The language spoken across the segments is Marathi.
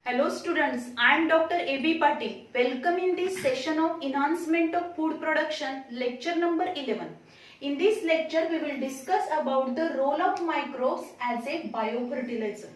Hello students, I am Dr. A.B. Patil. Welcome in this session of Enhancement of Food Production, lecture number 11. In this lecture, we will discuss about the role of microbes as a biofertilizer.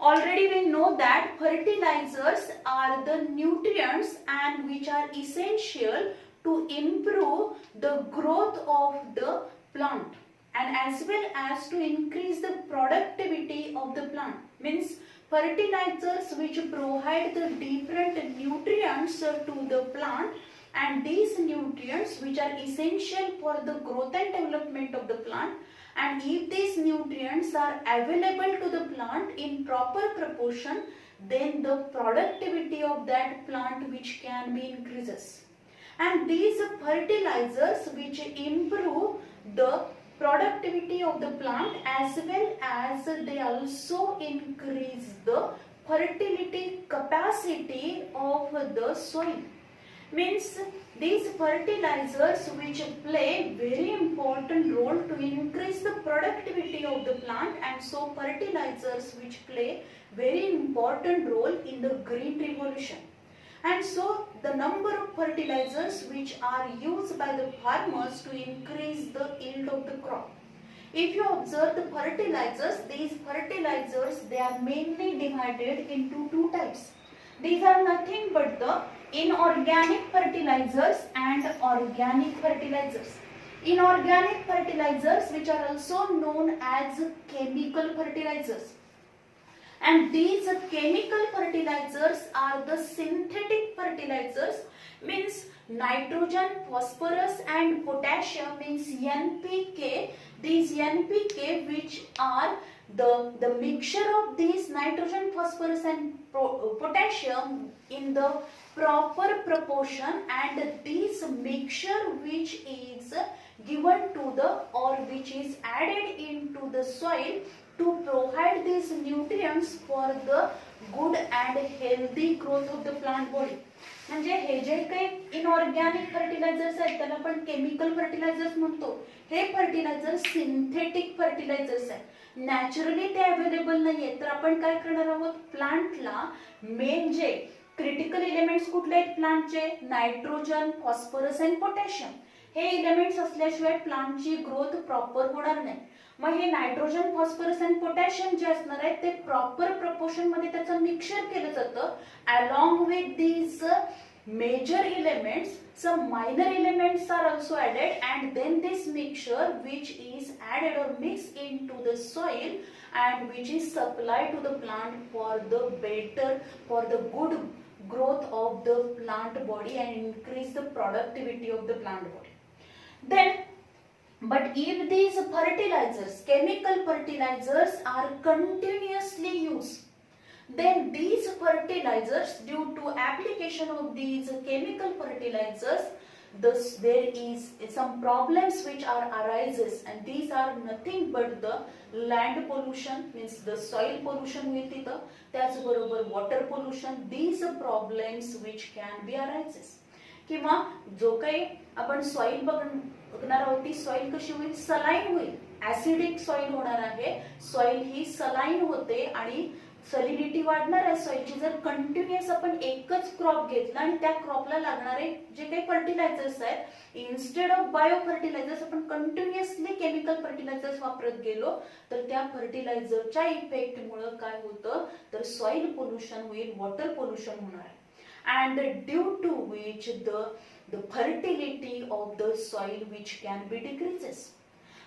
Already we know that fertilizers are the nutrients and which are essential to improve the growth of the plant and as well as to increase the productivity of the plant. Means fertilizers which provide the different nutrients to the plant, and these nutrients which are essential for the growth and development of the plant, and if these nutrients are available to the plant in proper proportion, then the productivity of that plant which can be increases. And these fertilizers which improve the productivity of the plant as well as they also increase the fertility capacity of the soil. Means these fertilizers which play very important role to increase the productivity of the plant, and so fertilizers which play very important role in the green revolution. And so the number of fertilizers which are used by the farmers to increase the yield of the crop. If you observe the fertilizers, these fertilizers they are mainly divided into two types. These are nothing but the inorganic fertilizers and organic fertilizers. Inorganic fertilizers which are also known as chemical fertilizers. And these chemical fertilizers are the synthetic fertilizers, means nitrogen, phosphorus and potassium, means NPK. These NPK which are the mixture of these nitrogen, phosphorus and potassium in the proper proportion, and this mixture which is given to the or which is added into the soil to provide these nutrients for the good and healthy growth of the plant body. म्हणजे हे जे काही इनऑर्गॅनिक फर्टिलायझर्स आहेत त्याला आपण केमिकल फर्टिलायझर्स म्हणतो. हे फर्टिलायझर सिंथेटिक फर्टिलायझर्स आहेत. नॅचरली ते अवेलेबल नाहीये, तर आपण काय करणार आहोत, प्लांटला मेन जे क्रिटिकल एलिमेंट्स कुठले आहेत प्लांटचे, नायट्रोजन, फॉस्फरस अँड पोटॅशियम. हे एलिमेंट्स असल्याशिवाय प्लांटची ग्रोथ प्रॉपर होणार नाही. मग हे नायट्रोजन, फॉस्फरस अँड पोटॅशियम जे असणार आहे ते प्रॉपर प्रपोर्शन मध्ये त्याचं मिक्सचर केलं जातं. Along with these major elements, some minor elements are also added, and then this mixture which is added or mixed into the soil and which is supplied to the plant for the better, for the good growth of the plant body and increase the productivity of the plant body. Then but if these fertilizers, chemical fertilizers are continuously used, then these fertilizers, due to application of these chemical fertilizers, there is some problems which are arises, and these are nothing but the land pollution, means the soil pollution होईल तिथं, त्याचबरोबर water pollution. These problems which can be arises. किंवा जो काही आपण सॉइल बघणार आहोत ती सॉइल कशी होईल, सलाईन होईल. ऍसिडिक सॉइल होणार आहे. सॉइल ही सलाईन होते आणि सलिनिटी वाढणार आहे सॉइलची. जर कंटिन्युअस आपण एकच क्रॉप घेतला आणि त्या क्रॉपला लागणारे जे काही फर्टिलायझर्स आहेत, इन्स्टेड ऑफ बायो फर्टिलायझर्स आपण कंटिन्युअसली केमिकल फर्टिलायझर्स वापरत गेलो, तर त्या फर्टिलायझरच्या इफेक्टमुळे काय होतं, तर सॉइल पोल्युशन होईल, वॉटर पोल्युशन होणार आहे. And due to which the fertility of the soil which can be decreases.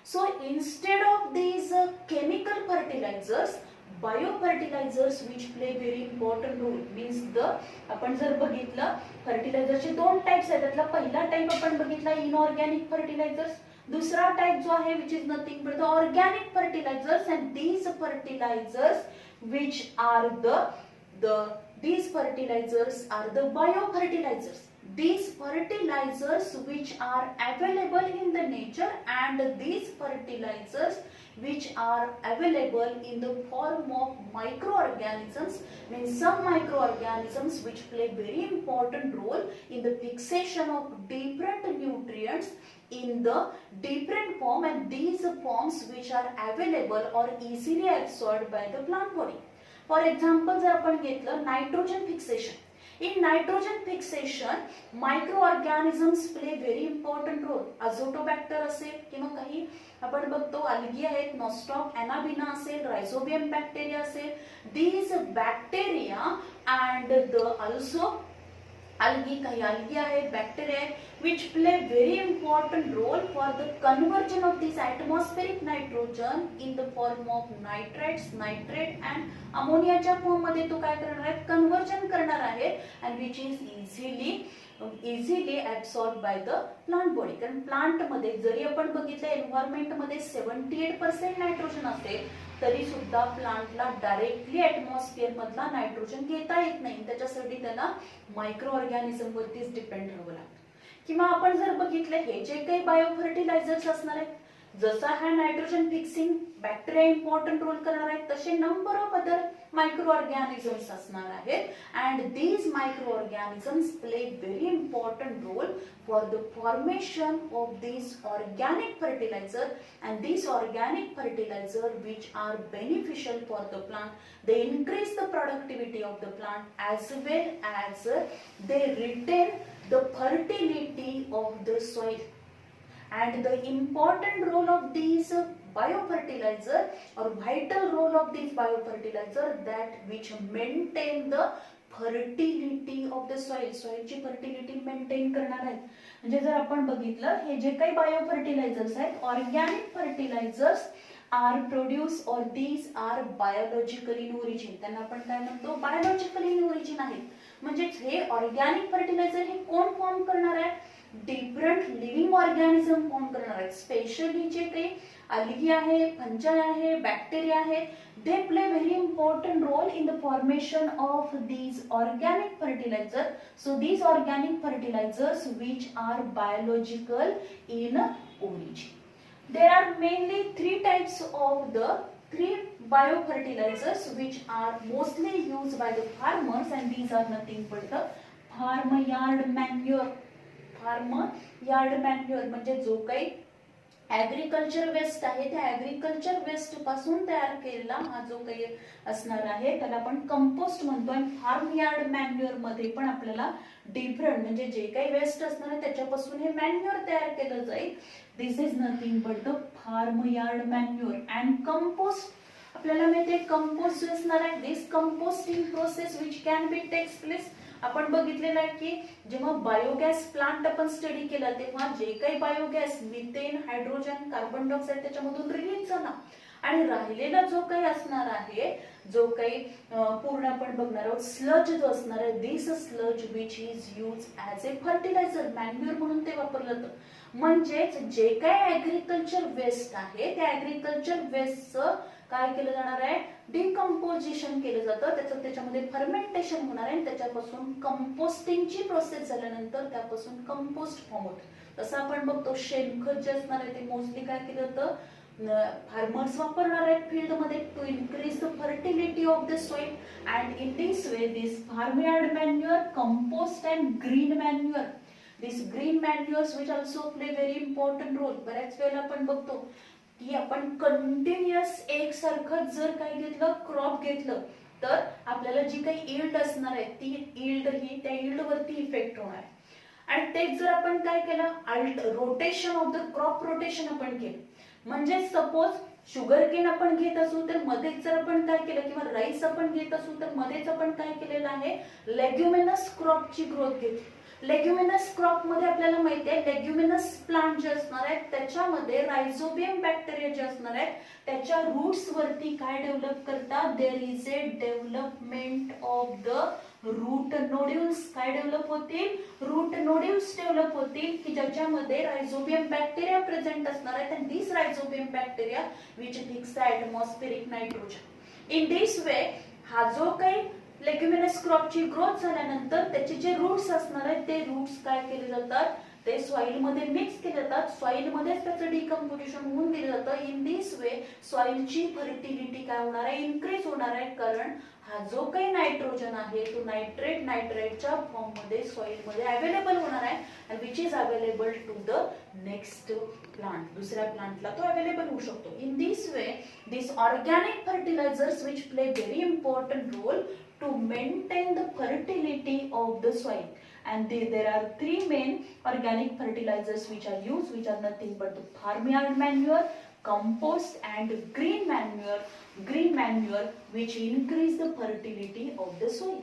So instead of these chemical fertilizers, biofertilizers which play very important role, means आपण जर बघितलं फर्टिलायझरचे दोन टाइप्स आहेत. त्यातला पहिला टाइप आपण बघितला इनऑर्गॅनिक फर्टिलायझर्स. दुसरा टाइप जो आहे which is nothing but the organic fertilizers, and these fertilizers which are these fertilizers are the biofertilizers. These fertilizers which are available in the nature, and these fertilizers which are available in the form of microorganisms, means some microorganisms which play very important role in the fixation of different nutrients in the different form, and these forms which are available or easily absorbed by the plant body. For example जर आपण घेतलं nitrogen fixation, in nitrogen fixation micro organisms play very important role. Azotobacter असेल किंवा काही आपण बघतो अल्गी आहेत, नॉस्टॉक एनाबिना असेल, रायझोबियम बॅक्टेरिया असेल, these bacteria and the also algae, काही algae आहेत, bacteria आहेत which play very important role for the conversion of this atmospheric nitrogen in the form of nitrates, nitrate and अमोनियाच्या फॉर्म मध्ये तो काय करणार आहे, कन्वर्जन करणार आहे and which is easily absorbed by the plant body. कारण प्लांट मध्ये जरी आपण बघितलं एन्व्हायरमेंट मध्ये 78% नायट्रोजन असेल तरी सुद्धा प्लांटला डायरेक्टली ऍटमॉस्फिअर मधला नायट्रोजन घेता येत नाही, त्याच्यासाठी त्याला मायक्रो ऑर्गॅनिझम वरतीच डिपेंड राहावं लागतं. किंवा आपण जर बघितलं हे जे काही बायो फर्टिलायझर्स असणार आहेत, जसा हा nitrogen fixing bacteria important role करणार आहेत तसे number of other micro organisms असणार आहेत and these micro organisms play very important role for the formation of these organic fertilizer and these organic fertilizer which are beneficial for the plant. They increase the productivity of the plant as well as they retain the fertility of the soil. And the important role of these biofertilizer or vital role of these biofertilizer that which maintain the fertility of the soil, सॉइलची फर्टिलिटी मेंटेन करणार आहेत. म्हणजे जर आपण बघितलं हे जे काही बायो फर्टिलायझर्स आहेत, ऑर्गॅनिक फर्टिलायझर्स आर प्रोड्यूस और these are biological in origin, त्यांना आपण काय म्हणतो, बायोलॉजिकल इन ओरिजिन आहेत. म्हणजे हे ऑर्गॅनिक फर्टिलायझर हे कोण फॉर्म करणार आहे, डिफरंट लिव्हिंग ऑर्गॅनिझम फॉर्म करणार आहेत. स्पेशली जे काही algae आहे, फंजाई आहे, बॅक्टेरिया आहे, they play very important role in the formation of these organic fertilizer. So these organic fertilizers which are biological in origin. There are mainly three types of the three biofertilizers which are mostly used by the farmers and these are nothing but the farmyard manure. farmyard manure म्हणजे जो काही ऍग्रिकल्चर वेस्ट आहे त्या ऍग्रिकल्चर वेस्ट पासून तयार केलेला हा जो काही असणार आहे त्याला आपण कंपोस्ट म्हणतो. आणि फार्म यार्ड मॅन्युअर मध्ये पण आपल्याला डिफरंट म्हणजे जे काही वेस्ट असणार आहे त्याच्यापासून हे मॅन्युअर तयार केलं जाईल. This is nothing but the farmyard manure and compost. आपल्याला माहिती आहे कंपोस्ट असणार आहे. This composting process which can be takes place. आपण बघितलेलं आहे की जेव्हा बायोगॅस प्लांट आपण स्टडी केला तेव्हा जे काही biogas methane, hydrogen, carbon dioxide त्याच्यामधून रिलीज झाला आणि राहिलेला जो काही असणार आहे, जो काही पूर्ण आपण बघणार आहोत स्लज जो असणार आहे, this sludge which is use as a fertilizer manure म्हणून ते वापरलं जातं. म्हणजेच जे काही ऍग्रिकल्चर वेस्ट आहे त्या ऍग्रिकल्चर वेस्टचं काय केलं जाणार आहे, डिकम्पोजिशन केलं जातं, त्याच्यामध्ये फर्मेंटेशन होणार आहे आणि त्याच्यापासून कंपोस्टिंगची प्रोसेस झाल्यानंतर त्यापासून कंपोस्ट फॉर्म होतं. तसं आपण बघतो शेणखत जे असणार आहे ते मोस्टली काय केलं जातं, फार्मर्स वापरणार आहेत फील्ड मध्ये to increase the fertility of the soil and in this way this farmyard manure, compost and green manure, this green manures which also play very important role. बऱ्याच वेळेला आपण बघतो की आपण कंटिन्युअस एकसारखं जर काही घेतलं, क्रॉप घेतलं तर आपल्याला जी काही यील्ड असणार आहे ती यील्ड ही त्या यील्ड वरती इफेक्ट होणार आहे. आणि तेच जर आपण काय केलं, rotation of the crop rotation आपण केलं, म्हणजे सपोज शुगर केन आपण घेत असू तर मध्येच जर आपण काय केलं किंवा राईस आपण घेत असू तर मध्येच आपण काय केलेलं आहे, लेग्युमिनस क्रॉपची ग्रोथ घेतली. लेग्युमिनस क्रॉप मध्ये आपल्याला माहिती आहे लेग्युमिनस प्लांट जे असणार आहेत त्याच्यामध्ये रायझोबियम बॅक्टेरिया जे असणार आहेत त्याच्या रूट्स वरती काय डेव्हलप करतात, there is a development of the root nodules. काय डेव्हलप होतील, रूट नोड्यूल्स डेव्हलप होतील की ज्याच्यामध्ये रायझोबियम बॅक्टेरिया प्रेझेंट असणार आहेत and this rhizobium bacteria which fix the atmospheric nitrogen. In this way हा जो काही लेग्युमिनस क्रॉपची ग्रोथ झाल्यानंतर त्याचे जे रूट्स असणार आहेत ते रूट्स काय केले जातात, ते सॉइल मध्ये मिक्स केले जातात, सॉइल मध्येच त्याचं डिकम्पोजिशन होऊन दिलं जातं. इन दिस वे सॉइलची फर्टिलिटी काय होणार आहे, इन्क्रीज होणार आहे. कारण हा जो काही नायट्रोजन आहे तो नायट्रेटच्या फॉर्म मध्ये सॉइल मध्ये अवेलेबल होणार आहे, and which is available to the next plant. दुसऱ्या प्लांटला तो अवेलेबल होऊ शकतो. In this way these organic fertilizers which play very important role to maintain the fertility of the soil, and there are three main organic fertilizers which are used, which are nothing but the farmyard manure, compost and green manure which increase the fertility of the soil.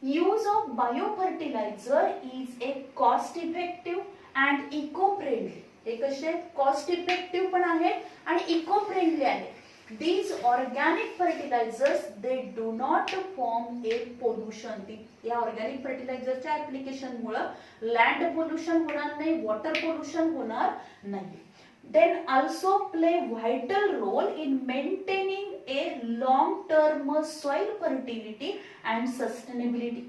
Use of biofertilizer is a cost effective and eco friendly. हे कसे कॉस्ट इफेक्टिव्ह पण आहेत आणि इको फ्रेंडली आहेत. These organic fertilizers they do not form a pollution. या ऑर्गॅनिक फर्टिलायझरच्या ऍप्लिकेशन मुळे लँड पोल्युशन होणार नाही, वॉटर पोल्युशन होणार नाही. Then also play vital role in maintaining a long-term soil fertility and sustainability.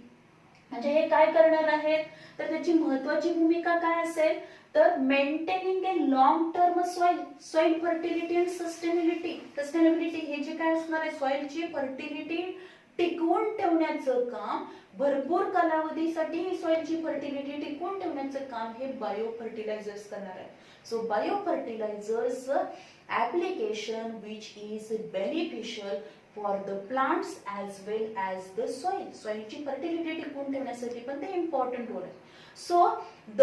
म्हणजे हे काय करणार आहेत तर त्याची महत्त्वाची भूमिका काय असेल तर maintaining A long term soil fertility and sustainability हे जे काय असणार आहे सॉइलची फर्टिलिटी टिकवून ठेवण्याचं काम, भरपूर कालावधीसाठी सॉइलची फर्टिलिटी टिकवून ठेवण्याचं काम हे बायो फर्टिलायझर्स करणार आहे. So bio fertilizers application which is beneficial for the plants as well as the soil. सॉइलची फर्टिलिटी टिकवून ठेवण्यासाठी पण ते इम्पॉर्टंट रोल आहे. सो द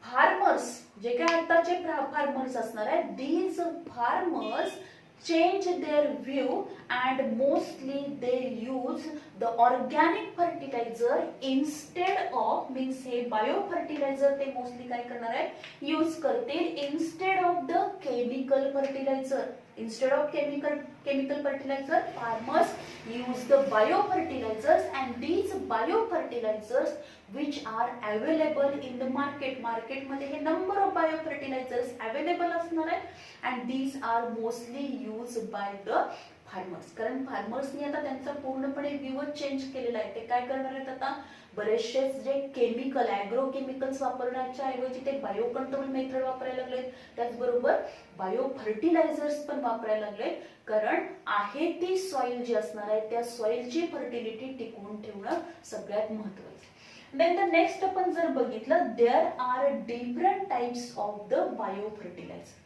फार्मर्स जे काय आताचे फार्मर्स असणार आहेत, these farmers change their view and mostly they use the organic fertilizer instead of means हे bio fertilizer ते mostly काय करणार आहे यूज करतील instead of the chemical fertilizer. Instead of chemical fertilizer, farmers use the bio fertilizers, and these bio fertilizers which are available in the market. Market मध्ये हे number of bio fertilizers available असणार आहेत and these are mostly used by the farmers. कारण फार्मर्सनी आता त्यांचा पूर्णपणे व्ह्यू चेंज केलेला आहे. ते काय करणार आहेत आता बरेचसे जे केमिकल ॲग्रो केमिकल्स वापरण्याच्या ऐवजी ते बायो कंट्रोल मेथड वापरायला लागले. त्याचबरोबर बायो फर्टिलायझर्स पण वापरायला लागले. कारण आहे ती सॉइल जी असणार आहे त्या सॉइलची फर्टिलिटी टिकवून ठेवणं सगळ्यात महत्त्वाचं. देन द नेक्स्ट आपण जर बघितलं there are different types of the bio fertiliser.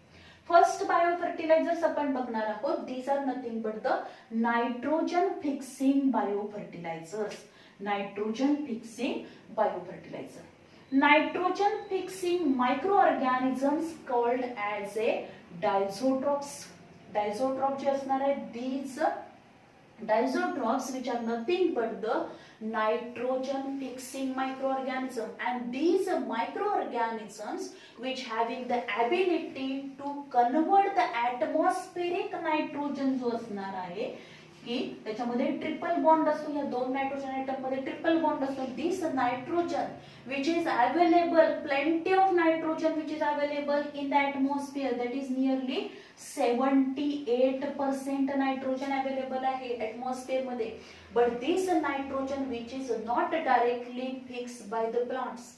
First bio fertilisers आपण बघणार आहोत. These are nothing but the nitrogen fixing bio fertilisers. Nitrogen fixing bio fertiliser. Nitrogen fixing microorganisms called as a dizotrophs. Dizotrophs जे असणार आहे these dizotrophs which are nothing but the nitrogen fixing microorganism, and these microorganisms which having the ability to convert the atmospheric nitrogen जो असणार आहे की त्याच्यामध्ये ट्रिपल बॉन्ड असतो. या दोन नायट्रोजन आयटम मध्ये ट्रिपल बॉन्ड असतो. दिस nitrogen which is available, plenty of nitrogen which is available in the atmosphere, that is nearly 78% nitrogen available आहे atmosphere मध्ये. But this nitrogen which is not directly fixed by the plants,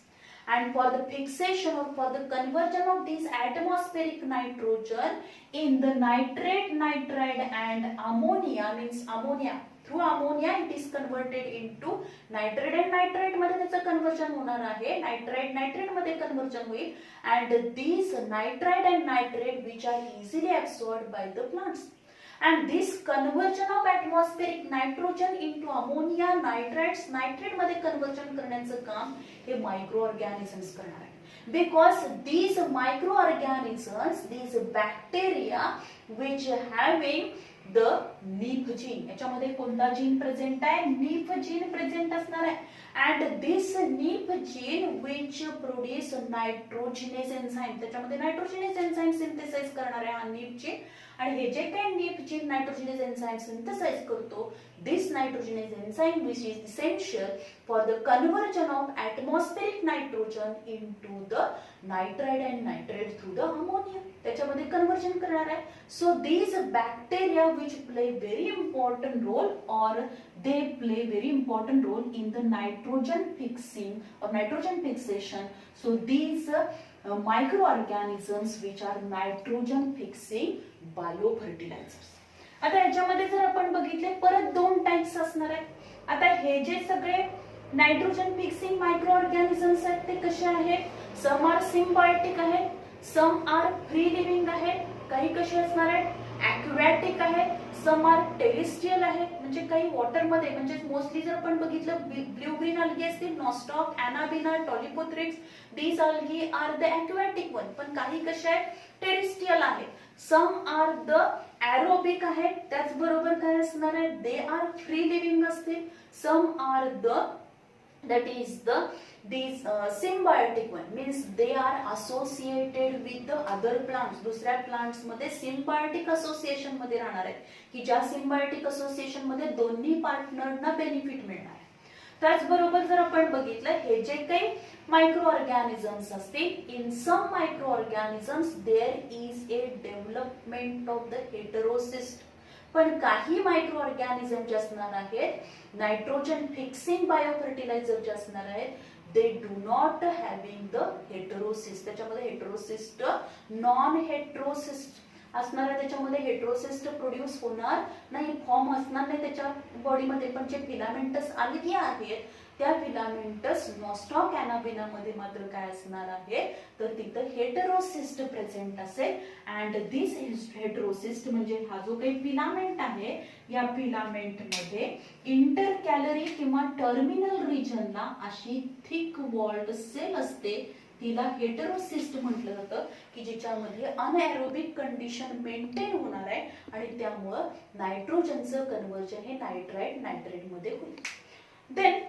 and for the fixation or for the conversion of this atmospheric nitrogen in the nitrate, nitride and ammonia, means ammonia, through ammonia it is converted into nitrate and nitrate मध्ये त्याचं कन्वर्जन होणार आहे. नायट्राइट नायट्रेट मध्ये कन्वर्जन होईल and these nitride and nitrate which are easily absorbed by the plants, and this conversion of atmospheric nitrogen into ammonia, nitrates, nitrate मध्ये कन्वर्जन करण्याचं काम हे मायक्रोऑर्गॅनिझम्स करणार आहेत. Because these microorganisms, these bacteria which having the NEEP gene, याच्यामध्ये कोणता जीन प्रेझेंट आहे NEEP जीन प्रेझेंट असणार आहे. and this NEEP gene which produce nitrogenase enzyme, त्याच्यामध्ये नायट्रोजनेज एन्झाइम सिंथेसाइज करणार आहे हा NEEP जीन. आणि हे जे काही NEEP जीन नायट्रोजनेज एन्झाइम सिंथेसाइज करतो, this nitrogenase enzyme which is essential for the conversion of atmospheric nitrogen into the nitride and nitrate through the ammonia, त्याच्यामध्ये कन्वर्जन करणार आहे. So these bacteria which play very important role, or they play very important role in the nitrogen fixing or nitrogen fixation. So these microorganisms which are nitrogen fixing biofertilizers. आता याच्यामध्ये जर आपण बघितले परत दोन टाइप्स असणार आहेत. आता हे जे सगळे नायट्रोजन फिक्सिंग मायक्रो ऑर्गॅनिझम्स आहेत ते कसे आहेत? सम आर सिम्बायोटिक आहेत, सम आर फ्री लिव्हिंग आहेत, काही कसे असणार आहेत? ॲक्वॅटिक आहेत, सम आर टेरेस्ट्रियल आहेत, म्हणजे काही वॉटर मध्ये, म्हणजे मोस्टली जर आपण बघितलं ब्ल्यू ग्रीन अल्गी असतील, Nostoc, Anabaena, Tolypothrix, these algae are the aquatic one. पण काही कसे आहेत? टेरेस्ट्रियल आहेत. सम आर द एरोबिक आहेत, त्याचबरोबर काय असणार आहे? दे आर फ्री लिव्हिंग असतील. Some are the that is these symbiotic one, means they are associated with the other plants. दुसऱ्या प्लांट्स मध्ये symbiotic association मध्ये राहणार आहेत, की ज्या symbiotic association मध्ये दोन्ही पार्टनरना बेनिफिट मिळणार आहे. त्याचबरोबर जर आपण बघितलं हे जे काही मायक्रो ऑर्गॅनिझम्स असतील, in some micro organisms there is a development of the heterocyst. पण काही मायक्रो ऑर्गॅनिझम जे असणार आहेत नायट्रोजन फिक्सिंग बायोफर्टिलायझर जे असणार आहेत, they do not having the heterocyst. त्याच्यामध्ये हेटेरोसिस्ट नॉन हेटेरोसिस्ट असणार आहे, त्याच्यामध्ये हेटेरोसिस्ट प्रोड्यूस होणार नाही, फॉर्म असणार नाही त्याच्या बॉडीमध्ये. पण जे फिलामेंटस आल्गी आहेत त्या फिलामेंटस नॉस्टॉक ॲनाबिना मध्ये मात्र काय असणार आहे? तर तिथं हेटेरोसिस्ट प्रेझेंट असेल. अँड दिस हेटेरोसिस्ट म्हणजे हा जो काही फिलामेंट आहे या फिलामेंट मध्ये इंटरकॅलरी किंवा टर्मिनल रिजनला अशी थिक वॉल्ड सेल असते, तिला हेटेरोसिस्ट म्हटलं जातं, की जिच्यामध्ये अनएरोबिक कंडिशन मेंटेन होणार आहे आणि त्यामुळं नायट्रोजनचं कन्व्हर्जन हे नायट्राइट नायट्रेट मध्ये होईल. Then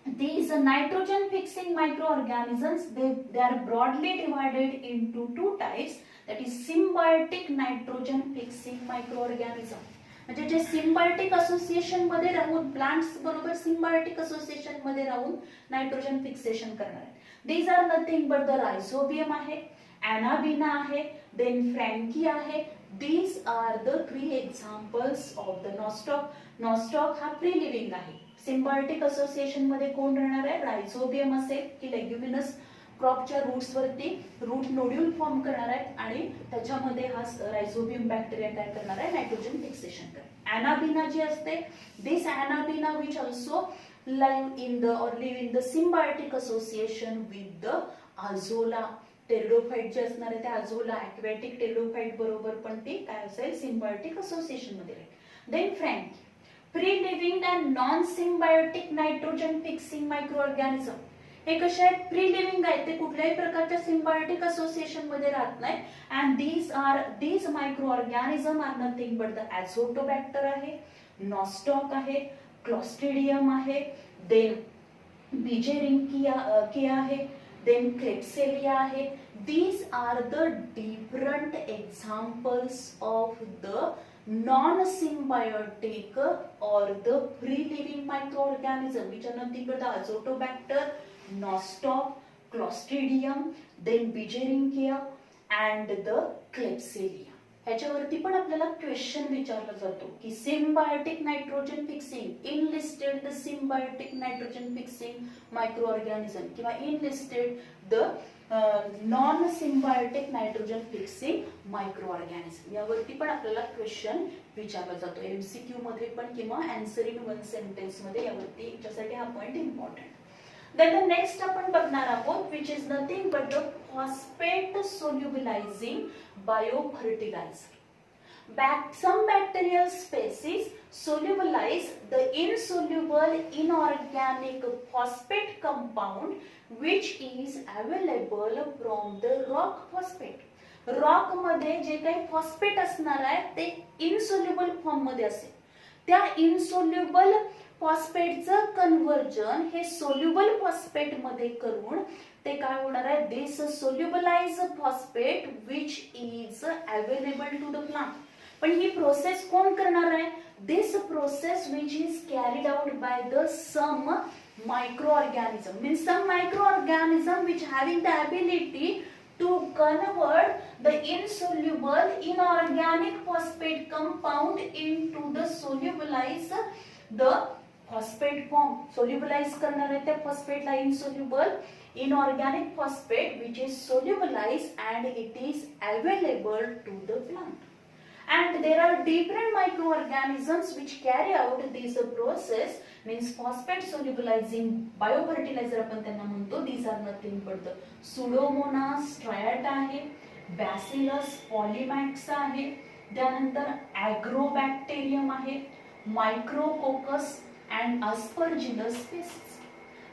these nitrogen fixing microorganisms, they are broadly divided into two types, that is symbiotic nitrogen fixing microorganism. म्हणजे जे सिम्बायोटिक असोसिएशन मध्ये राहून प्लांट्स बरोबर सिम्बायोटिक असोसिएशन मध्ये राहून नायट्रोजन फिक्सेशन करणार आहेत. These are nothing but the rhizobium आहे, ॲनाबिना आहे, देन फ्रँकी आहे. These are the 3 examples of the nostoc. Nostoc हा फ्री लिव्हिंग आहे. सिम्बायोटिक असोसिएशन मध्ये कोण राहणार आहे? रायझोबियम असेल, की लेग्युमिनस क्रॉपच्या रूट्स वरती रूट नोड्यूल फॉर्म करणार आहे आणि त्याच्यामध्ये हा रायझोबियम बॅक्टेरिया काय करणार आहे? नायट्रोजन फिक्सेशन करणार. ॲनाबिना जी असते, this Anabaena which also live in the symbiotic association with the azolla. Pteridophyte जे असणार आहे ते अझोला ॲक्वॅटिक टेरिडोफाइट बरोबर पण ती काय असेल? सिम्बायोटिक असोसिएशन मध्ये राहील. Then Frankia free living and non symbiotic nitrogen fixing micro organism. हे कसे आहेत? फ्री लिव्हिंग आहेत, ते कुठल्याही प्रकारच्या सिम्बायोटिक असोसिएशन मध्ये राहत नाही. And these microorganism are nothing but the Azotobacter आहे, नॉस्टॉक आहे, क्लॉस्ट्रिडियम आहे, देन बिजेरिंकिया आहे, देन क्लेप्सेलिया आहे. These are the different examples of the non-symbiotic or the free-living microorganism which are nothing but the Azotobacter, Nostoc, Clostridium, then Bigeringia and the Klebsiella. ह्याच्यावरती पण आपल्याला क्वेश्चन विचारला जातो की symbiotic nitrogen fixing enlisted the symbiotic nitrogen fixing micro organism किंवा enlisted the non symbiotic nitrogen fixing micro organism. यावरती पण आपल्याला क्वेश्चन विचारला जातो एमसीक्यू मध्ये पण किंवा आन्सर इन वन सेंटेन्स मध्ये. यावरती याच्यासाठी हा point important. Then the next आपण बघणार आहोत which is nothing but the phosphate solubilizing biofertilizer. Some bacterial species solubilize the insoluble inorganic phosphate compound which is available from the rock phosphate. Rock मध्ये जे काही फॉस्फेट असणार आहे ते इनसोल्युबल फॉर्म मध्ये असेल. त्या इनसोल्युबल फॉस्फेटचं कन्व्हर्जन हे सोल्युबल फॉस्फेट मध्ये करून ते काय होणार आहे? This solubilize phosphate which is available to the plant. पण ही प्रोसेस कोण करणार आहे? This process which is carried out by the some microorganism, means some microorganism which having the ability to convert the insoluble inorganic phosphate compound into the solubilize the phosphate form. Solubilize करणार आहे त्या phosphate ला insoluble inorganic phosphate which is solubilized and it is available to the plant. And there are different microorganisms which carry out this process, means phosphate solubilizing biofertilizer आपण त्यांना म्हणतो. These are nothing but the Pseudomonas striata आहे, Bacillus polymax आहे, त्यानंतर Agrobacterium आहे, Micrococcus and Aspergillus species.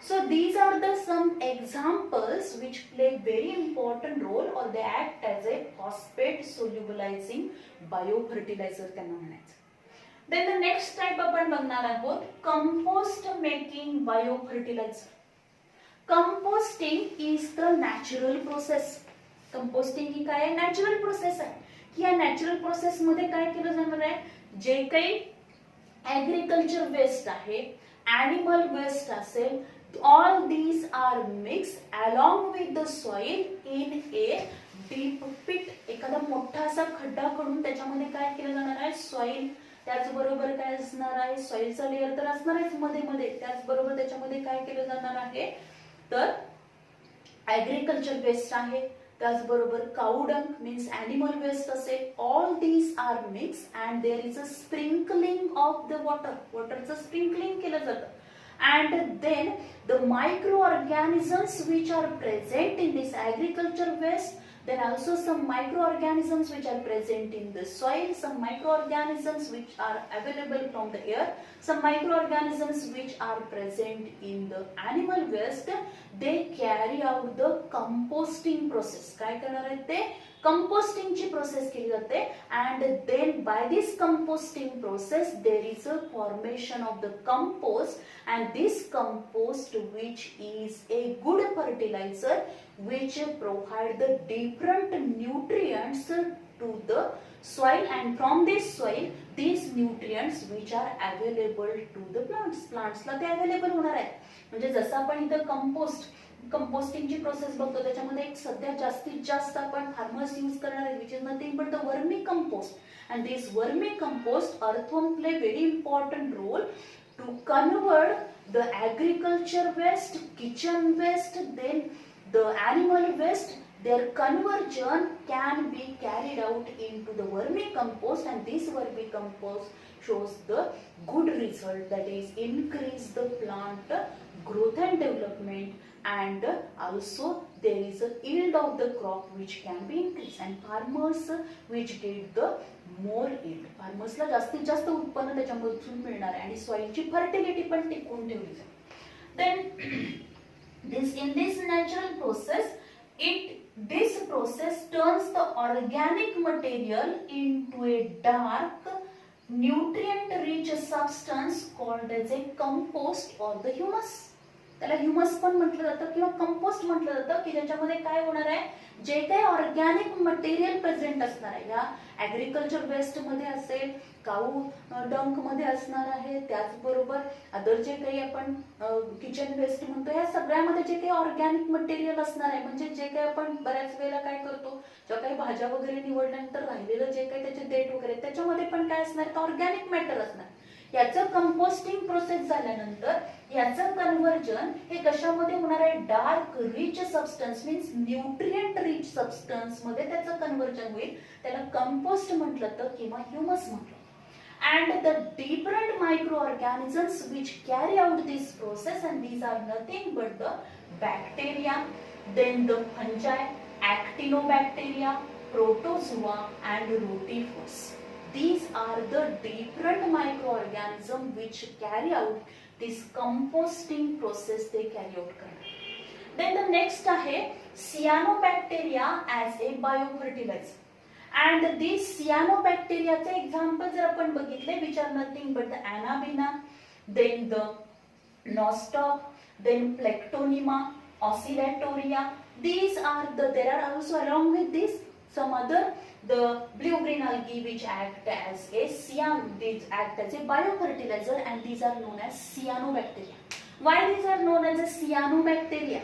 So these are the some examples which play very important role or they act as a phosphate solubilizing biofertilizer त्यांना म्हणायचं. Then the next type आपण बघणार आहोत compost making biofertilizer. Composting is the natural process. Composting ही काय आहे? Natural process आहे. या natural process मध्ये काय केलं जाणार आहे? जे काही agriculture waste आहे, animal waste असेल, all these are mixed along with the soil in a deep pit. एखादा मोठा असा खड्डा करून त्याच्यामध्ये काय केलं जाणार आहे? सॉइल, त्याचबरोबर काय असणार आहे? सॉइलचा लेअर तर असणार आहे मध्ये मध्ये, त्याचबरोबर त्याच्यामध्ये काय केलं जाणार आहे? तर ऍग्रिकल्चर वेस्ट आहे, त्याचबरोबर cow dung means animal waste असेल. All these are mix and there is a sprinkling of the water. वॉटरचं स्प्रिंकलिंग केलं जातं. And then the microorganisms which are present in this agriculture waste, then also some microorganisms which are present in the soil, some microorganisms which are available from the air, some microorganisms which are present in the animal waste, they carry out the composting process. काय करणार आहेत ते? Composting ची प्रोसेस केली जाते and then by this composting process there is a formation of the compost and this compost which is a good fertilizer which provide the different nutrients to the soil and from this soil these nutrients which are available to the plants ला ते available होणार आहे. म्हणजे जसं आपण इथं कंपोस्टिंगची प्रोसेस बघतो त्याच्यामध्ये एक सध्या जास्तीत जास्त आपण फार्मर्स यूज करणार आहे which is nothing but the vermi compost and this vermi compost earthworm play very important role to convert the agriculture waste, kitchen waste, then the animal waste, their conversion can be carried out into the vermi compost and this vermi compost shows the good result, that is increase the plant growth and development and also there is a yield of the crop which can be increased and farmers which get the more yield. farmers ला जास्तीत जास्त उत्पन्न त्याच्यामधून मिळणार आहे आणि सॉइलची फर्टिलिटी पण टिकून ठेवली जाईल. Then in this natural process this process turns the organic material into a dark nutrient rich substance called as a compost or the humus. त्याला ह्युमस पण म्हटलं जातं किंवा कंपोस्ट म्हटलं जातं की ज्याच्यामध्ये काय होणार आहे? जे काही ऑर्गॅनिक मटेरियल प्रेझेंट असणार आहे या ऍग्रिकल्चर वेस्ट मध्ये असेल, काऊ डंक मध्ये असणार आहे, त्याचबरोबर अदर जे काही आपण किचन वेस्ट म्हणतो या सगळ्यामध्ये जे काही ऑर्गॅनिक मटेरियल असणार आहे, म्हणजे जे काही आपण बऱ्याच वेळेला काय करतो जेव्हा काही भाज्या वगैरे निवडल्यानंतर राहिलेलं जे काही त्याचे देठ वगैरे त्याच्यामध्ये पण काय असणार? ऑर्गॅनिक मॅटर असणार. याचं कंपोस्टिंग प्रोसेस झाल्यानंतर याचं कन्व्हर्जन हे कशामध्ये होणार आहे? Dark rich substance means nutrient rich substance मध्ये त्याचं कन्व्हर्जन होईल. त्याला कंपोस्ट म्हटलं तर किंवा ह्युमस म्हटलं. And the different microorganisms which carry out this process and these are nothing but the bacteria, then the fungi, actinobacteria, protozoa and rotifers. These are the different microorganisms which carry out this composting process. They carry out करणार. Then the next आहे cyanobacteria as a biofertilizer. And these cyanobacteria चे example जर आपण बघितले which are nothing but the Anabaena, then the Nostoc, then Plectonema, Oscillatoria. These are there are also along with this some other the blue green algae which act as a these act as a biofertilizer and these are known as cyanobacteria. Why these are known as a cyanobacteria?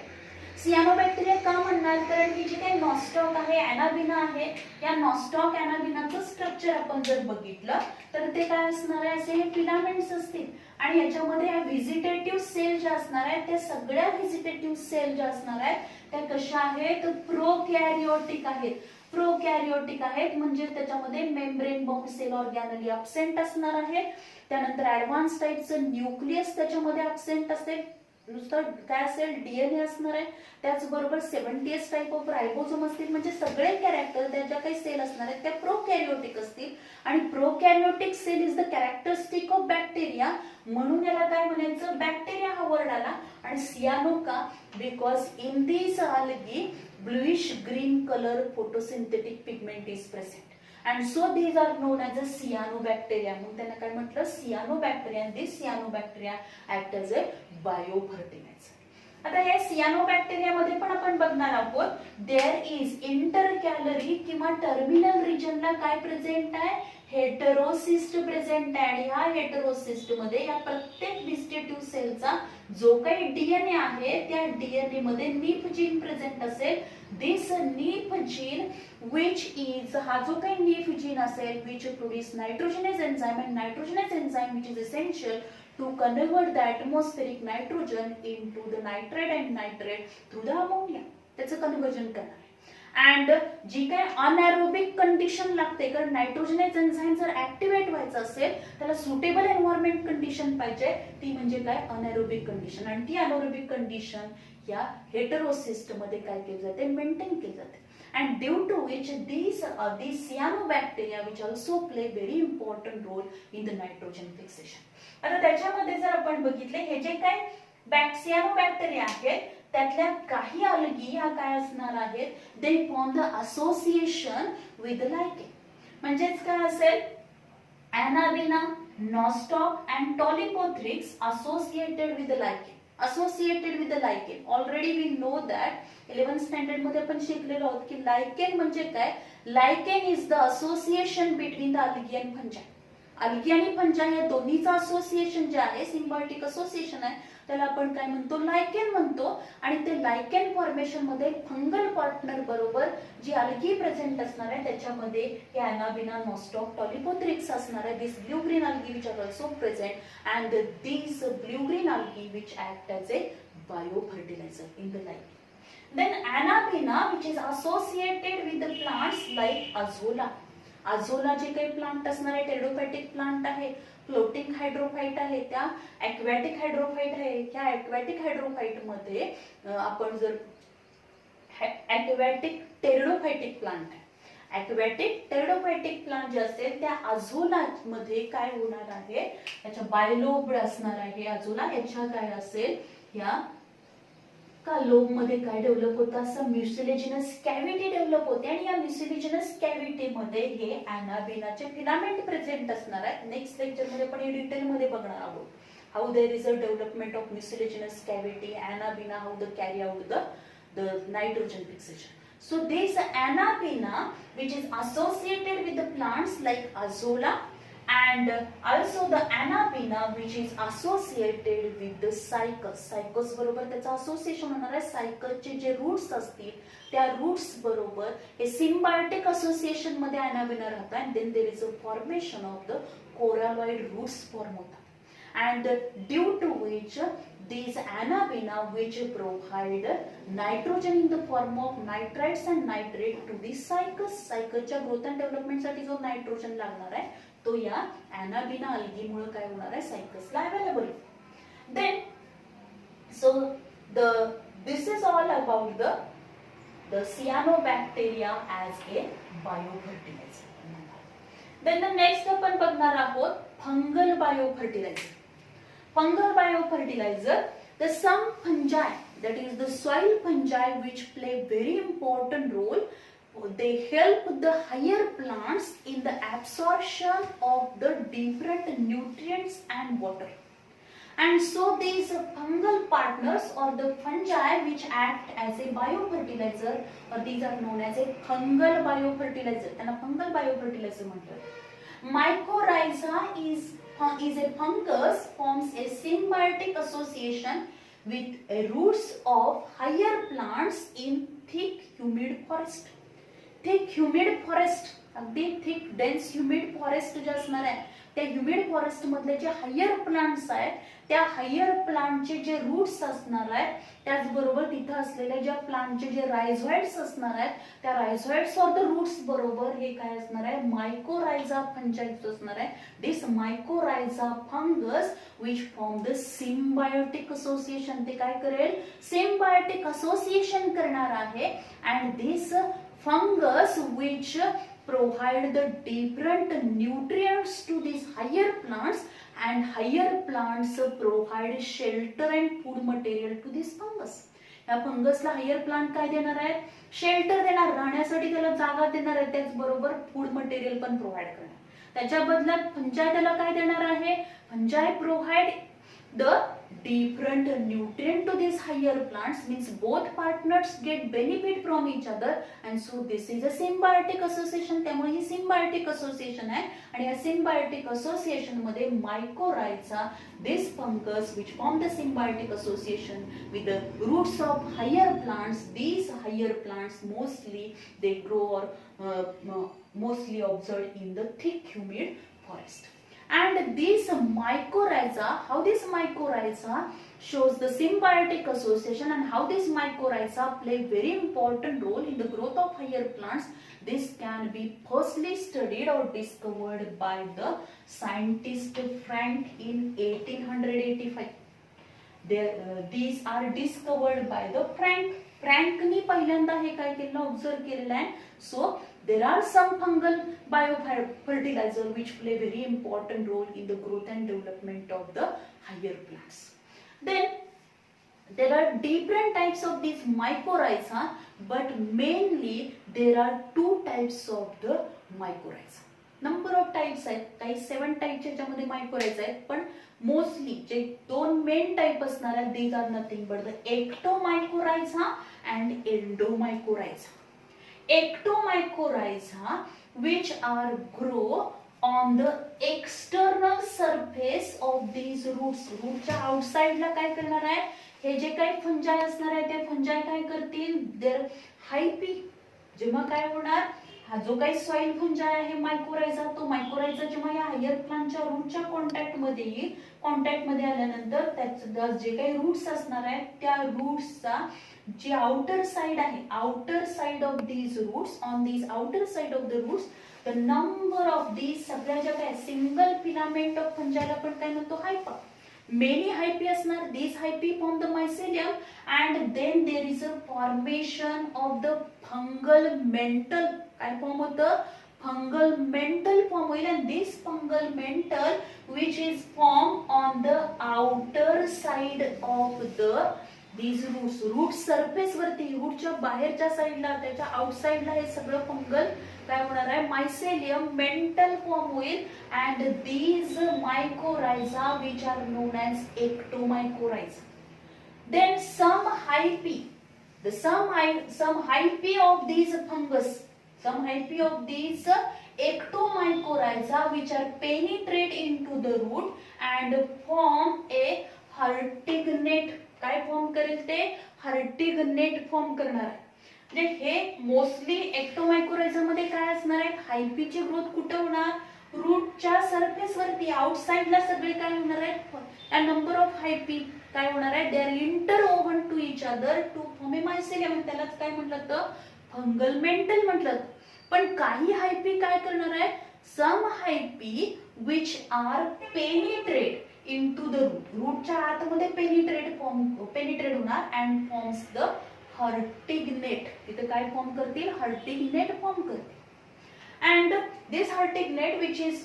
सियानोबॅक्टेरिया का म्हणणार, कारण ही जी काही नॉस्टॉक आहे, अॅनाबिना आहे, या नॉस्टॉक अॅनाबिनाचं स्ट्रक्चर आपण जर बघितलं तर ते काय असणार आहे, असे हे फिलामेंट्स असतील आणि याच्यामध्ये या व्हिजिटेटिव्ह सेल ज्या असणार आहेत, त्या सगळ्या व्हिजिटेटिव्ह सेल ज्या असणार आहेत त्या कशा आहेत, प्रोकॅरियोटिक आहेत. प्रोकॅरियोटिक आहेत म्हणजे त्याच्यामध्ये मेम्ब्रेन बाउंड सेल ऑर्गॅनली अब्सेंट असणार आहे. त्यानंतर ऍडव्हान्स टाइपचं न्यूक्लियस त्याच्यामध्ये अब्सेंट असेल, नुसतं काय असेल, डीएनए असणार आहे. त्याचबरोबर 70s टाइप ऑफ रायबोसोम असतील. म्हणजे सगळे कॅरेक्टर त्याच्या काही सेल असणार आहेत त्या प्रोकॅरियोटिक असतील आणि prokaryotic cell is the characteristic of bacteria. म्हणून याला काय म्हणायचं, बॅक्टेरिया हा वर्ड आला. आणि सियानो का, because in this algae bluish green color photosynthetic pigment is present and so these are known as a cyanobacteria. मग त्यांना काय म्हटलं, cyanobacteria, and this cyanobacteria act as a biofertilizer. आता या सियानोबॅक्टेरिया मध्ये पण आपण बघणार आहोत, देयर इज इंटरकॅलरी किंवा टर्मिनल रिजनला काय प्रेझेंट आहे, हेटेरोसिस्ट प्रेझेंट आहे. आणि ह्या हेटेरोसिस्ट मध्ये या प्रत्येक व्हिजिटेटिव्ह सेलचा जो काही डीएनए आहे त्या डीएनए मध्ये नीफ जीन प्रेझेंट असेल. दिस नीफ जीन which is, हा जो काही नीफ जीन असेल which produce nitrogenase enzyme, and nitrogenase enzyme which is essential to convert the atmospheric nitrogen into the nitrate and nitrate through the ammonia. त्याचं कन्वर्जन करणार. अँड जी काय अनएरोबिक कंडिशन लागते, कारण नायट्रोजनेज एन्झाइम जर ऍक्टिव्हेट व्हायचं असेल त्याला सुटेबल एन्व्हायरमेंट कंडिशन पाहिजे, ती म्हणजे काय, अनएरोबिक कंडिशन. आणि ती अनएरोबिक कंडिशन या हेटेरोसिस्ट मध्ये काय केली जाते, मेंटेन केली जाते. And due to which these cyanobacteria which also play very important role in the nitrogen fixation. आता त्याच्यामध्ये जर आपण बघितले, हे जे काही सियानोबॅक्टेरिया आहेत त्यातल्या काही algae ह्या काय असणार आहेत, they form the association with the lichen. म्हणजेच काय असेल, Anabaena, Nostoc and Tolypothrix associated with the lichen. Associated with the lichen. Already we know that 11th standard मध्ये आपण शिकलेलो आहोत की लायकेन म्हणजे काय, lichen is the association between the algae and fungi. Algae आणि फंजाई या दोन्हीचं असोसिएशन जे आहे, सिम्बायोटिक असोसिएशन आहे, त्याला आपण काय म्हणतो, लायकेन म्हणतो. आणि ते लायकेन फॉर्मेशन मध्ये फंगल पार्टनर बरोबर जी अल्गी प्रेझेंट असणार आहे त्याच्यामध्ये हे अॅनाबिना, नॉस्टॉक, टॉलिपोथ्रिक्स असणार आहे. This blue green algae which are also present and this blue green algae which act as a biofertilizer in the lichen. Then Anabaena which is associated with the plants like Azolla. Azolla जे काही प्लांट असणार आहे, टेरिडोफाइटिक प्लांट आहे, फ्लोटिंग हायड्रोफाइट आहे, त्या ॲक्वॅटिक हायड्रोफाइट आहे. त्या ॲक्वॅटिक हायड्रोफाइट मध्ये आपण जर ॲक्वॅटिक टेरिडोफाइटिक प्लांट आहे, ॲक्वॅटिक टेरिडोफाइटिक प्लांट जे असेल त्या अझोला मध्ये काय होणार आहे, त्याच्या बायलोब असणार आहे. अझोला याच्या काय असेल, या का लोब मध्ये काय डेव्हलप होतं, असं म्युसिलेजिनस कॅव्हिटी डेव्हलप होते. आणि या म्युसिलेजिनस कॅव्हिटी मध्ये हे अॅनाबेनाचे फिलामेंट प्रेझेंट असणार आहेत. नेक्स्ट लेक्चर मध्ये आपण हे डिटेल मध्ये बघणार आहोत, how there is a development of mucilaginous cavity, Anabaena, how the carry out the nitrogen fixation. So this Anabaena which is associated with the plants like Azolla and also the Anabaena which is associated with the Cycas. Cycas बरोबर त्याचा असोसिएशन होणार आहे. Cycas चे जे रूट्स असतील त्या रूट्स बरोबर हे सिम्बायोटिक असोसिएशन मध्ये Anabaena राहतात and then there is a formation of the coralloid roots form होतात. And due to which these Anabaena which provide nitrogen in the form of nitrites and nitrate to the Cycas. Cycas च्या growth and development साठी जो नायट्रोजन लागणार आहे तो या Anabaena algae मुळे काय होणार आहे, Cycas ला available. Then so this is all about the cyanobacteria as a biofertilizer. Then the next आपण बघणार आहोत fungal biofertiliser. Fungal biofertilizer, the some fungi, that is the soil fungi which play very important role. They help the higher plants in the absorption of the different nutrients and water. And so these fungal partners or the fungi which act as a biofertilizer, or these are known as a fungal biofertilizer. त्यांना fungal biofertilizer म्हणतात. Mycorrhiza is a fungus forms a symbiotic association with roots of higher plants in thick humid forest. Thick humid forest, अगदी थिक डेन्स ह्युमिड फॉरेस्ट जे असणार आहे त्या ह्युमिड फॉरेस्ट मधले जे हायर प्लांट्स आहेत त्या हायर प्लांटचे जे रूट्स असणार आहेत त्याचबरोबर तिथे असलेल्या ज्या प्लांटचे जे रायझोइड्स असणार आहेत त्या रायझोइड्स ऑर द रूट्स बरोबर हे काय असणार आहे मायकोरायझा फंजाइट्स असणार आहे. This mycorrhiza fungus which form the symbiotic association, ते काय करेल सिम्बायोटिक असोसिएशन करणार आहे. And this fungus which provide the different nutrients to these higher plants and higher plants provide shelter and food material to this fungus. या फंगसला हायर प्लांट काय देणार आहेत शेल्टर देणार, राहण्यासाठी त्याला जागा देणार आहे, त्याचबरोबर फूड मटेरियल पण प्रोव्हाइड करणार. त्याच्या बदल्यात फंजाई त्याला काय देणार आहे fungi provide the different nutrient to these higher plants, means both partners get benefit from each other and so this is a symbiotic association. त्यामुळे ही symbiotic association आहे आणि या symbiotic association मध्ये mycorrhiza, this fungus which form the symbiotic association with the roots of higher plants, these higher plants mostly they grow or mostly observed in the thick humid forest. And this mycorrhiza, how this mycorrhiza shows the symbiotic association and how this mycorrhiza play very important role in the growth of higher plants, this can be firstly studied or discovered by the scientist Frank in 1885. These are discovered by the फ्रँकनी पहिल्यांदा हे काय केलं ऑब्झर्व केलेलं आहे. So there are some fungal biofertilizer which play very important role in the growth and development of the higher plants. Then there are different types of these mycorrhiza, but mainly there are two types of the mycorrhiza. Number of types आहेत, काही 7 टाइपच्या ज्यामध्ये mycorrhiza आहेत, पण मोस्टली जे दोन मेन टाइप असणार आहेत these are nothing but the ectomycorrhiza and endomycorrhiza. Ectomycorrhiza which are grow on the external surface of these roots. रूटच्या आउटसाइडला काय करणार आहे हे जे काही फंजाई असणार आहे ते फंजाई काय करतील देअर हायपी. जेव्हा काय होणार हा जो काही सॉइल फंजाई आहे मायकोरायझा तो मायकोरायझा जेव्हा या हायर प्लांटच्या रूटच्या कॉन्टॅक्ट मध्ये येईल, कॉन्टॅक्ट मध्ये आल्यानंतर त्याचं जे काही रूट्स असणार आहेत त्या रूट्सचा जी आउटर साइड आहे outer side of these roots on these outer side of the roots the number of these सगळ्या ज्या काय सिंगल फिलामेंट ऑफ फंजाईला आपण काय म्हणतो हायपा. Many hyphae असणार, these hyphae form the mycelium and then there is a formation of the fungal mantle. काय फॉर्म होतं fungal mantle फॉर्म होईल and this fungal mantle which is formed on the outer side of these roots. root surface वरती रूटच्या बाहेरच्या साइडला त्याच्या आउटसाइडला हे सगळं फंगल काय होणार आहे मायसेलियम मेंटल फॉर्म होईल and these mycorrhiza which are known as ectomycorrhiza. Then some hyphae of these fungus, some hyphae of these ectomycorrhiza which are penetrate into the root and form a hurtig net. काय फॉर्म करेल ते हर्टिग नेट फॉर्म करणार आहे. म्हणजे हे मोस्टली एक्टोमायकोरायझा मध्ये काय असणार आहे हायपीची ग्रोथ कुठे होणार रूटच्या सरफेस वरती आउटसाइडला सगळे काय होणार आहे नंबर ऑफ हायपी काय होणार आहे they are interwoven to each other to form a mycelium. त्यालाच काय म्हटलं तर फंगल मेंटल म्हटलं. पण काही हायपी काय करणार आहे some hyphae which are penetrate into the root. रूटच्या आतमध्ये पेनिट्रेट होणार and forms the hurtig net. तिथे काय फॉर्म करतील hurtig net फॉर्म करतील and this hurtig net which is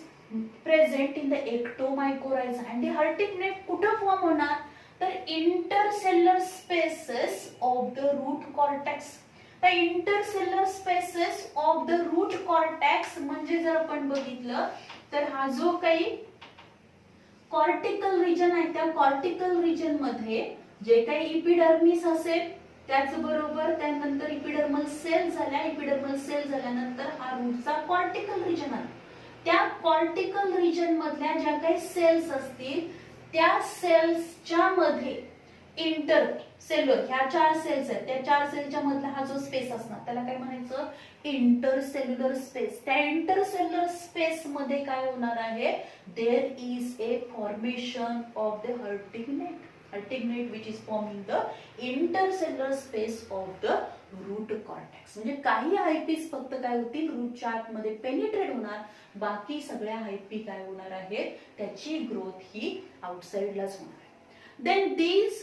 present in the ectomycorrhiza and the hurtig net कुठे फॉर्म होणार तर intercellular spaces of the root cortex. the intercellular spaces of the root cortex म्हणजे जर आपण बघितलं तर हा जो काही कॉर्टिकल रिजन आहे त्या कॉर्टिकल रिजन मध्ये जे काही इपिडर्मिस असेल त्याचबरोबर त्यानंतर इपिडर्मल सेल झाल्यानंतर हा रूटचा कॉर्टिकल रिजन आहे. त्या कॉर्टिकल रिजन मधल्या ज्या काही सेल्स असतील त्या सेल्सच्या मध्ये इंटर सेल्युलर, ह्या 4 सेल्स आहेत, त्या 4 सेलच्या मधला हा जो स्पेस असणार त्याला काय म्हणायचं, इंटरसेल्युलर स्पेस. त्या इंटरसेल्युलर स्पेस मध्ये काय होणार आहे, there is a formation of the Hartig net which is forming the intercellular space of the root cortex. म्हणजे काही हायपीज फक्त काय होतील, रूटच्या आतमध्ये पेनिट्रेट होणार, बाकी सगळ्या हायपी काय होणार आहेत, त्याची ग्रोथ ही आउटसाइडलाच होणार आहे. Then these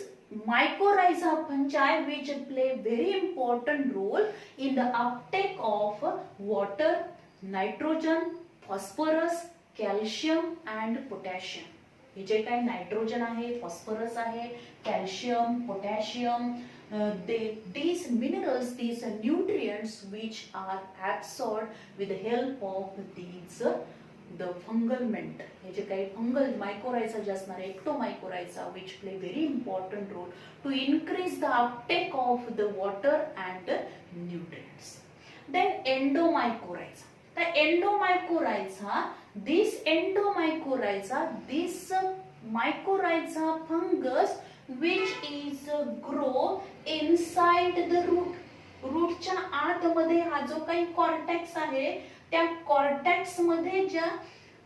mycorrhiza fungi which play very important role in the uptake of water, nitrogen, phosphorus, calcium and potassium. हे जे काही नायट्रोजन आहे, फॉस्फरस आहे, calcium, potassium, these minerals, these nutrients which are absorbed with the help of these the fungal ment. हे जे काही फंगल मायकोरायझा जे असणार आहे, एक्टोमायकोरायझा which play very important role to increase the uptake of the water and nutrients. Then endomycorrhiza. The endomycorrhiza, this mycorrhiza fungus which is grow inside the root. रूटच्या आतमध्ये हा जो काही कॉर्टेक्स आहे, त्या कॉर्टेक्स मध्ये ज्या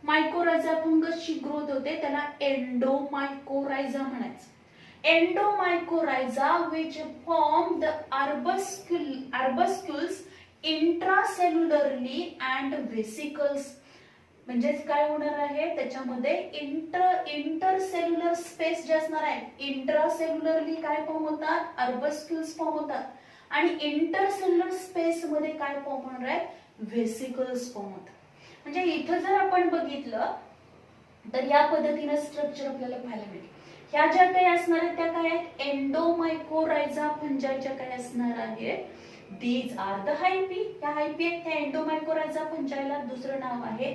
मायकोरायझा फंगसची ग्रोथ होते त्याला एंडोमायकोरायझा म्हणायचं. Endomycorrhiza which form the arbuscules intracellularly and vesicles. म्हणजेच काय होणार आहे, त्याच्यामध्ये इंटरसेल्युलर स्पेस जे असणार आहे, इंट्रासेल्युलरली काय फॉर्म होतात, अर्बस्क्युल्स फॉर्म होतात, आणि इंटरसेल्युलर स्पेस मध्ये काय फॉर्म होणार आहे, व्हेसिकल्स फॉर्म होतात. म्हणजे इथं जर आपण बघितलं तर या पद्धतीने स्ट्रक्चर आपल्याला पाहायला मिळेल. ह्या ज्या काही असणार आहेत त्या काय आहेत, एंडोमायकोरायझा फंजाच्या काय असणार आहेत, these are the hyphae. त्या hyphae आहेत, त्या एंडोमायकोरायझा फंजाला दुसरं नाव आहे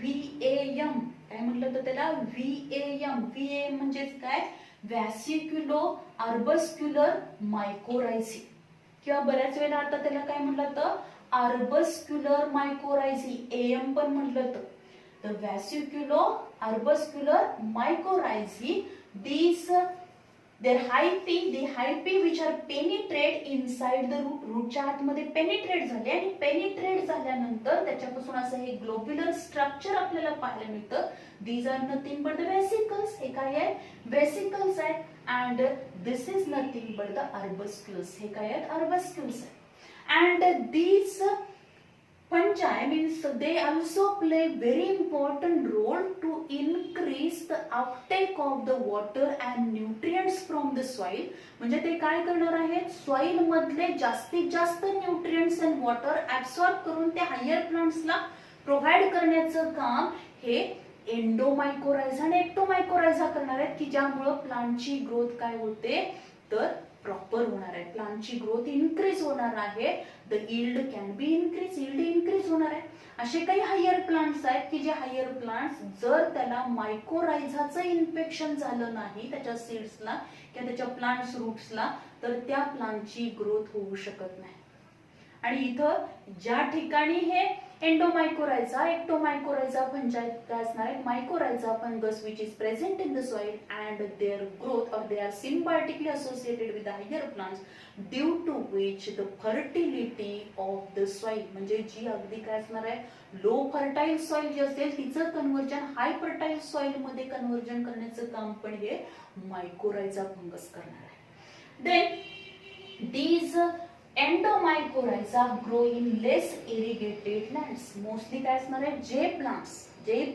VAM. काय म्हटलं तर त्याला VAM. VAM म्हणजे काय, व्हॅसिक्युलो अर्बस्क्युलर मायकोरायझी, किंवा बऱ्याच वेळेला आता त्याला काय म्हटलं तर अर्बस्क्युलर मायकोरायझी, AM पण म्हटलं तर व्हॅसिक्युलो अर्बस्क्युलर मायकोरायझी. These their hyphae, the hyphae which are penetrate inside the root. रूटच्या आतमध्ये पेनिट्रेट झाले, आणि पेनिट्रेट झाल्यानंतर त्याच्यापासून असं हे ग्लोब्युलर स्ट्रक्चर आपल्याला पाहायला मिळतं. These are nothing but the vesicles. हे काय आहे, vesicles आहेत, and this is nothing but the arbuscules. हे काय आहेत, arbuscules आहेत. And these fungi means they also play very important role to increase the uptake of the water and nutrients from the soil. म्हणजे ते काय करणार आहेत, सॉइल मधले जास्तीत जास्त न्यूट्रिएंट्स अँड वॉटर ऍब्सॉर्ब करून ते हायर प्लांट्सला प्रोव्हाइड करण्याचं काम हे एंडोमायकोरायझा आणि एक्टोमायकोरायझा करणार आहेत, की ज्यामुळे प्लांटची ग्रोथ काय होते तर प्रॉपर होणार आहे, प्लांटची ग्रोथ इन्क्रीज होणार आहे. The yield can be increase, yield increase होणार आहे. असे काही हायर प्लांट्स आहेत की जे हायर प्लांट्स जर त्याला मायकोरायझाचं इन्फेक्शन झालं नाही त्याच्या सीड्सला किंवा त्याच्या प्लांट्स रूट्सला, तर त्या प्लांटची ग्रोथ होऊ शकत नाही. आणि इथं ज्या ठिकाणी हे एंडोमायकोरायझा एक्टोमायकोरायझा फंजाई काय असणार आहे, mycorrhiza fungus which is present in the soil and their growth or they are symbiotically associated with the higher plants due to which the fertility of the soil, म्हणजे जी अगदी काय असणार आहे, लो फर्टाईल सॉइल जी असेल तिचं कन्व्हर्जन हाय फर्टाईल सॉइल मध्ये कन्व्हर्जन करण्याचं काम पण हे मायकोरायझा फंगस करणार आहे. Then these endomycorrhiza grow in less irrigated lands. Mostly काय असणार आहे, जे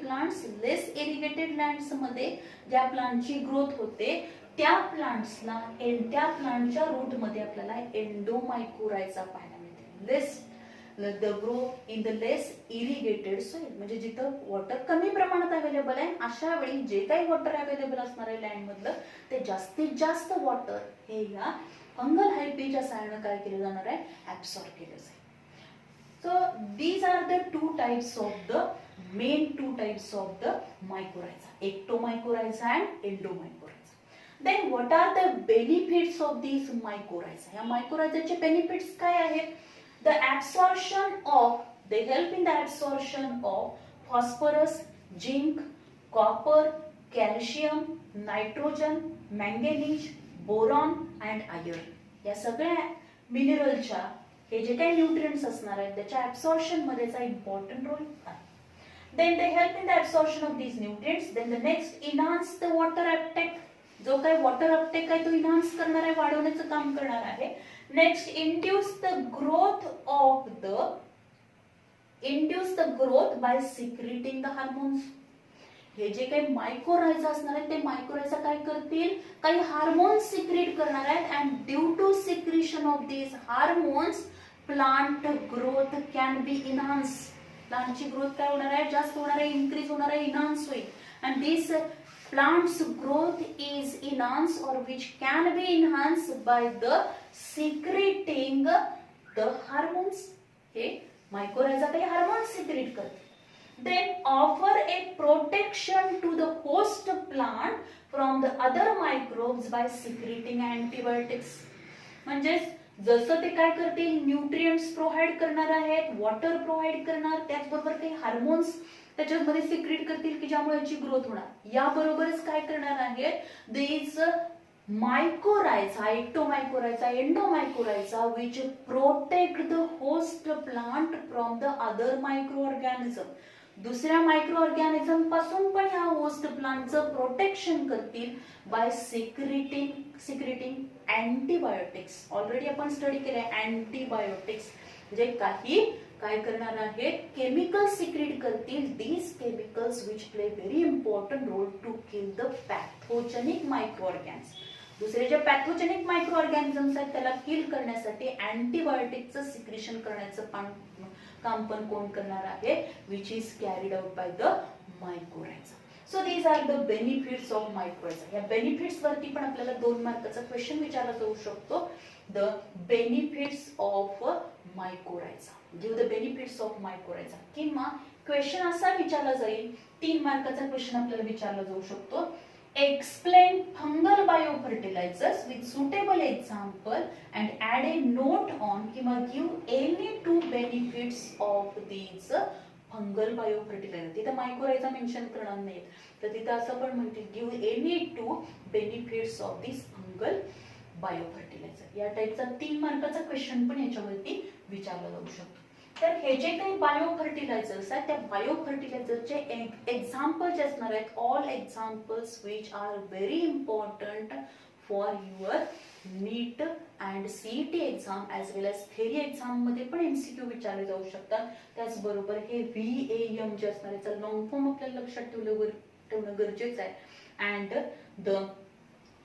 प्लांट्स लेस इरिगेटेड लँड्स मध्ये ज्या प्लांटची ग्रोथ होते त्या प्लांट्सला त्या प्लांटच्या रूट मध्ये आपल्याला एंडोमायकोरायझा पाहायला मिळते. Less the grow in the less irrigated soil, म्हणजे जिथं वॉटर कमी प्रमाणात अवेलेबल आहे अशा वेळी जे काही वॉटर अवेलेबल असणार आहे लँड मधलं ते जास्तीत जास्त वॉटर हे या फंगल हायपीच्या सहाय्याने काय केलं जाणार आहे, ऍब्सॉर्ब केलं जाईल. So these are the main two types of the mycorrhiza, ectomycorrhiza and endomycorrhiza. Then what are the benefits of this mycorrhiza. या मायकोरायझाचे बेनिफिट्स काय आहेत, the absorption of, they help in the absorption of phosphorus, zinc, copper, calcium, nitrogen, manganese, boron and iron या सगळ्या मिनरलच्या हे जे काही न्यूट्रिएंट्स असणार आहेत त्याच्या ऍब्सॉर्प्शन मध्ये इम्पॉर्टंट रोल आहे. Then they help in the absorption of these nutrients. Then the next enhance the water uptake. जो काही वॉटर अपटेक आहे तो इन्हान्स करणार आहे, वाढवण्याचं काम करणार आहे. Next induce the growth by secreting the hormones. हे जे काही मायक्रोरायझा असणार आहेत ते मायक्रोरायझा काय करतील, काही हार्मोन्स सिक्रेट करणार आहेत and due to secretion of these hormones plant growth can be enhance. प्लांटची ग्रोथ काय होणार आहे, जास्त होणार आहे, इन्क्रीज होणार आहे, इन्हान्स होईल. And this plant's growth is enhanced or which can be enhanced by the secreting the hormones. हे मायक्रोरायझा काही हार्मोन्स सिक्रेट करते. Then offer a protection to the host plant from the other microbes by secreting antibiotics. म्हणजे जसं ते काय करतील, न्यूट्रिएंट्स प्रोव्हाइड करणार आहेत, वॉटर प्रोव्हाइड करणार, त्याचबरोबर काही हार्मोन्स त्याच्यामध्ये सिक्रेट करतील की ज्यामुळे याची ग्रोथ होणार. याबरोबरच काय करणार आहेत, this mycorrhiza, ectomycorrhiza, endomycorrhiza which protect the host plant from the other micro organism. दुसऱ्या मायक्रो ऑर्गॅनिझम पासून पण ह्या होस्ट प्लांटचं प्रोटेक्शन करतील बाय सिक्रेटिंग अँटीबायोटिक्स. ऑलरेडी आपण स्टडी केलंय अँटीबायोटिक्स म्हणजे काही काय करणार आहेत, केमिकल्स सिक्रेट करतील. These chemicals which play very important role to kill the pathogenic micro organism. दुसरे जे पॅथोजेनिक मायक्रो ऑर्गॅनिझम्स आहेत त्याला किल करण्यासाठी अँटीबायोटिकचं सिक्रेशन करण्याचं काम पण कोण करणार आहे, which is carried out by the mycorrhiza. So these are the benefits of mycorrhiza. या बेनिफिट्स वरती पण आपल्याला 2 मार्काचा क्वेश्चन विचारला जाऊ शकतो. The benefits of mycorrhiza, give the benefits of mycorrhiza. किंवा क्वेश्चन असा विचारला जाईल, 3 मार्काचा क्वेश्चन आपल्याला विचारला जाऊ शकतो. Explain fungal biofertilizers with suitable example and add a note on किंवा give any 2 benefits of these fungal biofertilizer. तिथं मायक्रोरायझा मेन्शन करणार नाहीत, तर तिथं असं पण म्हणतील give any 2 benefits of this fungal biofertilizer. या टाइपचा 3 मार्काचा क्वेश्चन पण याच्यावरती विचारला जाऊ शकतो. तर हे जे काही बायोफर्टिलायझर्स आहेत त्या बायोफर्टिलायझरचे एक्झाम्पल जे असणार आहेत, all examples which are very important for your NEET and CET exam as well as theory exam मध्ये पण एमसीक्यू विचारले जाऊ शकतात. त्याचबरोबर हे VAM जे असणार आहे लॉंग फॉर्म आपल्याला लक्षात ठेवणं गरजेचं आहे. And the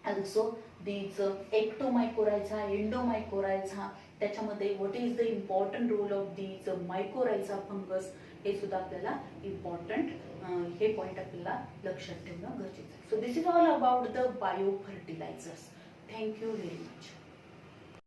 also these ectomycorrhiza, endomycorrhiza, त्याच्यामध्ये what is the important role of these mycorrhiza fungus, हे सुद्धा आपल्याला इम्पॉर्टंट हे पॉइंट आपल्याला लक्षात ठेवणं गरजेचं आहे. So this is all about the biofertilizers. Thank you very much.